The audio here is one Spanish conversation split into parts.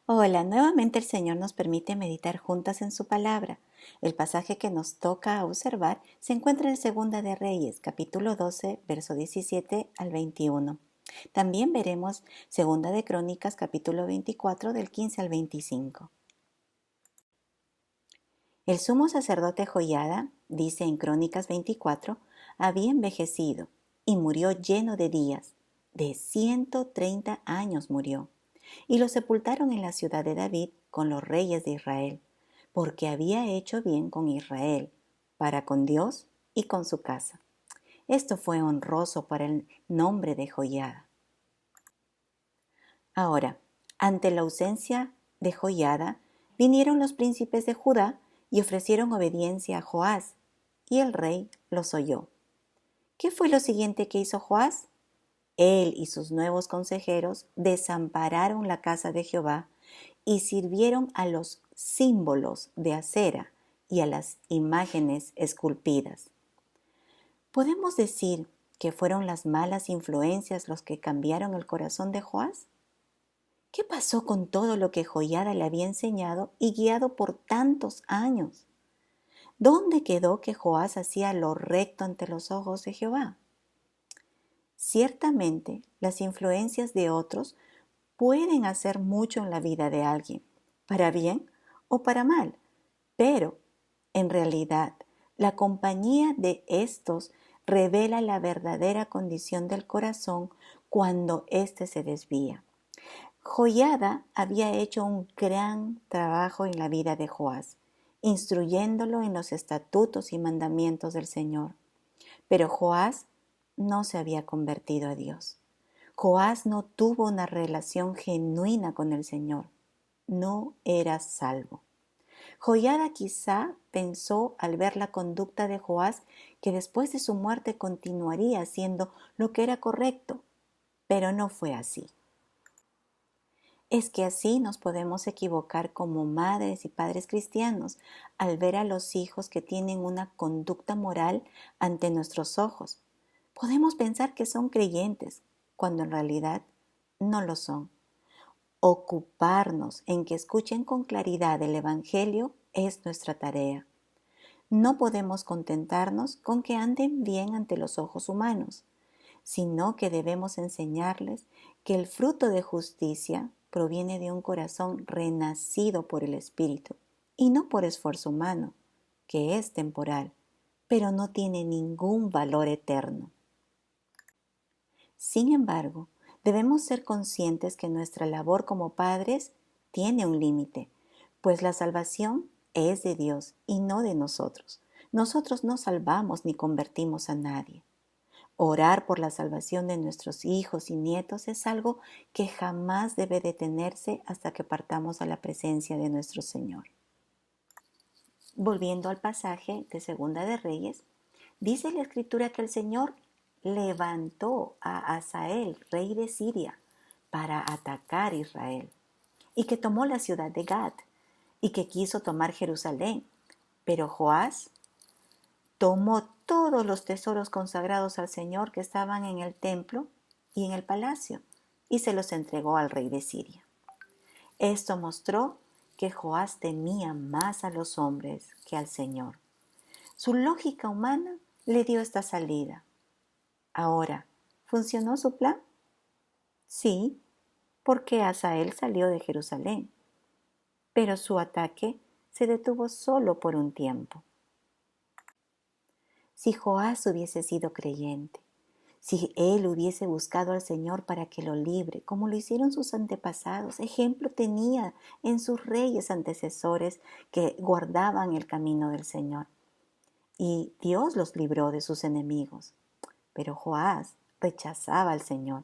Hola, nuevamente el Señor nos permite meditar juntas en su palabra. El pasaje que nos toca observar se encuentra en Segunda de Reyes, capítulo 12, verso 17 al 21. También veremos Segunda de Crónicas, capítulo 24, del 15 al 25. El sumo sacerdote Joiada, dice en Crónicas 24, había envejecido y murió lleno de días. De 130 años murió. Y lo sepultaron en la ciudad de David con los reyes de Israel, porque había hecho bien con Israel, para con Dios y con su casa. Esto fue honroso para el nombre de Joiada. Ahora, ante la ausencia de Joiada, vinieron los príncipes de Judá y ofrecieron obediencia a Joás, y el rey los oyó. ¿Qué fue lo siguiente que hizo Joás? Él y sus nuevos consejeros desampararon la casa de Jehová y sirvieron a los símbolos de acera y a las imágenes esculpidas. ¿Podemos decir que fueron las malas influencias los que cambiaron el corazón de Joás? ¿Qué pasó con todo lo que Joiada le había enseñado y guiado por tantos años? ¿Dónde quedó que Joás hacía lo recto ante los ojos de Jehová? Ciertamente, las influencias de otros pueden hacer mucho en la vida de alguien, para bien o para mal, pero en realidad la compañía de estos revela la verdadera condición del corazón cuando éste se desvía. Joiada había hecho un gran trabajo en la vida de Joás, instruyéndolo en los estatutos y mandamientos del Señor. Pero Joás no se había convertido a Dios. Joás no tuvo una relación genuina con el Señor. No era salvo. Joiada quizá pensó al ver la conducta de Joás que después de su muerte continuaría haciendo lo que era correcto, pero no fue así. Es que así nos podemos equivocar como madres y padres cristianos al ver a los hijos que tienen una conducta moral ante nuestros ojos. Podemos pensar que son creyentes, cuando en realidad no lo son. Ocuparnos en que escuchen con claridad el Evangelio es nuestra tarea. No podemos contentarnos con que anden bien ante los ojos humanos, sino que debemos enseñarles que el fruto de justicia proviene de un corazón renacido por el Espíritu y no por esfuerzo humano, que es temporal, pero no tiene ningún valor eterno. Sin embargo, debemos ser conscientes que nuestra labor como padres tiene un límite, pues la salvación es de Dios y no de nosotros. Nosotros no salvamos ni convertimos a nadie. Orar por la salvación de nuestros hijos y nietos es algo que jamás debe detenerse hasta que partamos a la presencia de nuestro Señor. Volviendo al pasaje de Segunda de Reyes, dice la Escritura que el Señor levantó a Hazael, rey de Siria, para atacar Israel, y que tomó la ciudad de Gat, y que quiso tomar Jerusalén. Pero Joás tomó todos los tesoros consagrados al Señor que estaban en el templo y en el palacio, y se los entregó al rey de Siria. Esto mostró que Joás temía más a los hombres que al Señor. Su lógica humana le dio esta salida. Ahora, ¿funcionó su plan? Sí, porque Hazael salió de Jerusalén, pero su ataque se detuvo solo por un tiempo. Si Joás hubiese sido creyente, si él hubiese buscado al Señor para que lo libre, como lo hicieron sus antepasados, ejemplo tenía en sus reyes antecesores que guardaban el camino del Señor. Y Dios los libró de sus enemigos. Pero Joás rechazaba al Señor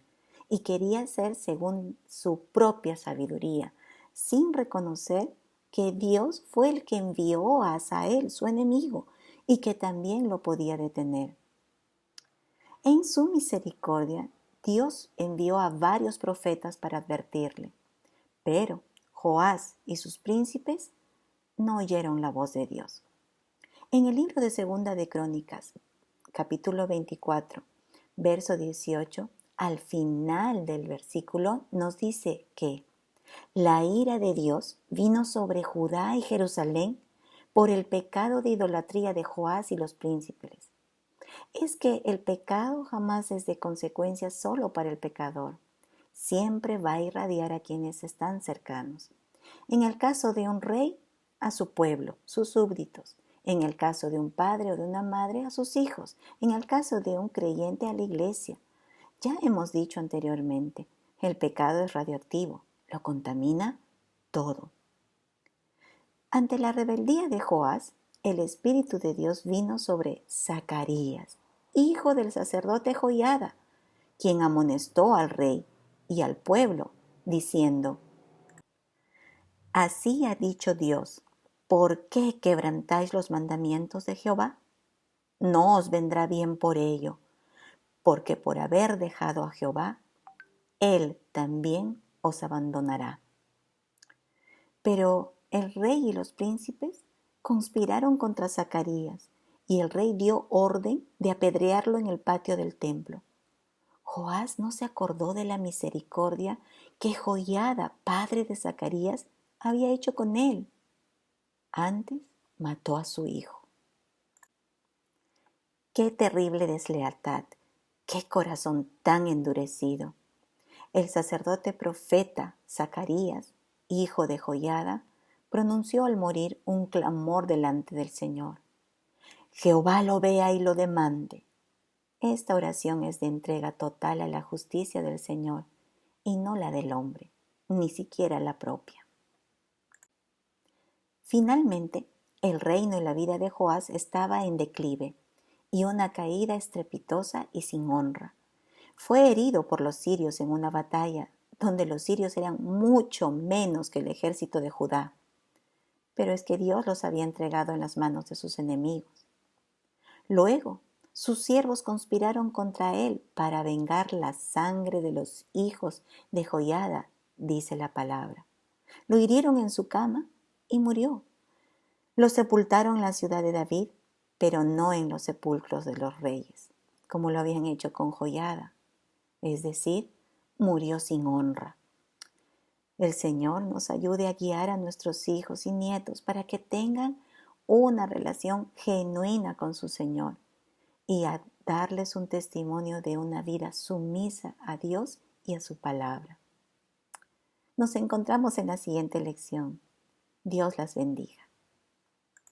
y quería hacer según su propia sabiduría, sin reconocer que Dios fue el que envió a Hazael, su enemigo, y que también lo podía detener. En su misericordia, Dios envió a varios profetas para advertirle, pero Joás y sus príncipes no oyeron la voz de Dios. En el libro de Segunda de Crónicas, capítulo 24, verso 18, al final del versículo nos dice que La ira de Dios vino sobre Judá y Jerusalén por el pecado de idolatría de Joás y los príncipes. Es que el pecado jamás es de consecuencia solo para el pecador. Siempre va a irradiar a quienes están cercanos. En el caso de un rey, a su pueblo, sus súbditos. En el caso de un padre o de una madre, a sus hijos. En el caso de un creyente, a la iglesia. Ya hemos dicho anteriormente, el pecado es radioactivo, lo contamina todo. Ante la rebeldía de Joás, el Espíritu de Dios vino sobre Zacarías, hijo del sacerdote Joiada, quien amonestó al rey y al pueblo, diciendo: Así ha dicho Dios, ¿por qué quebrantáis los mandamientos de Jehová? No os vendrá bien por ello, porque por haber dejado a Jehová, Él también os abandonará. Pero el rey y los príncipes conspiraron contra Zacarías, y el rey dio orden de apedrearlo en el patio del templo. Joás no se acordó de la misericordia que Joiada, padre de Zacarías, había hecho con él. Antes mató a su hijo. ¡Qué terrible deslealtad! ¡Qué corazón tan endurecido! El sacerdote profeta Zacarías, hijo de Joiada, pronunció al morir un clamor delante del Señor. Jehová lo vea y lo demande. Esta oración es de entrega total a la justicia del Señor y no la del hombre, ni siquiera la propia. Finalmente, el reino y la vida de Joás estaba en declive y una caída estrepitosa y sin honra. Fue herido por los sirios en una batalla donde los sirios eran mucho menos que el ejército de Judá. Pero es que Dios los había entregado en las manos de sus enemigos. Luego, sus siervos conspiraron contra él para vengar la sangre de los hijos de Joiada, dice la palabra. Lo hirieron en su cama y murió. Lo sepultaron en la ciudad de David, pero no en los sepulcros de los reyes, como lo habían hecho con Joiada. Es decir, murió sin honra. El Señor nos ayude a guiar a nuestros hijos y nietos para que tengan una relación genuina con su Señor y a darles un testimonio de una vida sumisa a Dios y a su palabra. Nos encontramos en la siguiente lección. Dios las bendiga.